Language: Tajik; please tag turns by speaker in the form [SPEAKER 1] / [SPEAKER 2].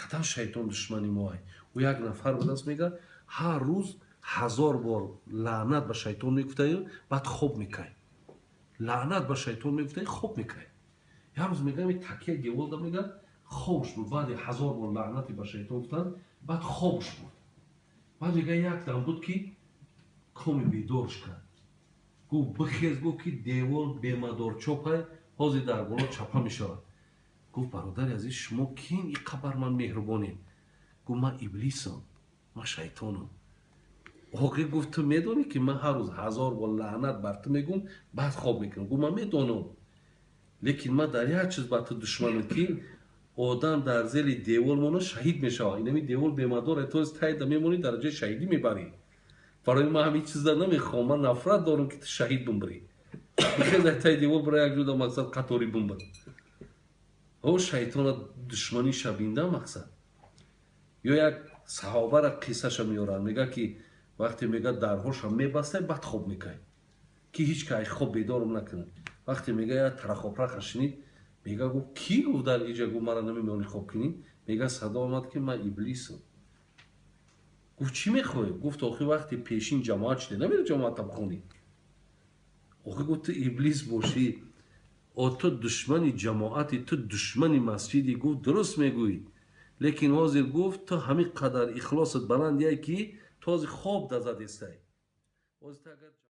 [SPEAKER 1] қатан шайтон душмани моай. У як нафар ба даст мега ҳар рӯз 1000 бор лаънат ба шайтон мегуфтаи баъд хоб мекай. Лаънат ба шайтон мегуфтаи хоб мекай. як рӯз мега ми такя девол да мега хобш буд. баъди 1000 бор лаънати ба шайтон гуфтан баъд хобш буд. баъд мега як дам буд ки коми бедорш кард. گفت بخیز گفت که دیوال بیمدار چوپه حاضر در بالا چپه می شود. گفت برادر عزیز شما کین این قبر من مهربانین؟ گفت من ابلیسم، من شیطانم. آقای گفت تو میدونی که من هر روز 1000 بار لعنت بر تو میگم بعد خواب میکنم. گفت من میدونم، لیکن من در یک چیز با تو دشمنم که آدم در زیر دیوال مونه شهید میشه. اینمی دیوال بیمدار تو از تای میمونی درجه شهیدی میبری. برای من همین چیزا نمیخوام. من نفرت دارم که تو شهید بمری. بخیر در تای دیوال برای یک جودا مقصد قطاری بمبر. او شیطان دشمنی شبینده مقصد. یا یک صحابه را قصه شو میارن میگه که وقتی میگه درهاش هم میبسته بعد خواب میکنه که هیچ که خواب بیدارم نکنه. وقتی میگه یا ترخوپرخ شنید میگه گفت کی گفت در اینجا گفت مرا نمیمونی خواب کنی؟ میگه صدا آمد که من ابلیسم. گفت چی میخوای؟ گفت آخه وقتی پیشین جماعت شده نمیره جماعت هم خونی. آخه گفت تو ابلیس باشی تو دشمنی جماعتی، تو دشمنی مسجدی. گفت درست میگویی، لیکن حاضر گفت تو همین قدر اخلاصت بلندیه که تو از خواب دزد استی.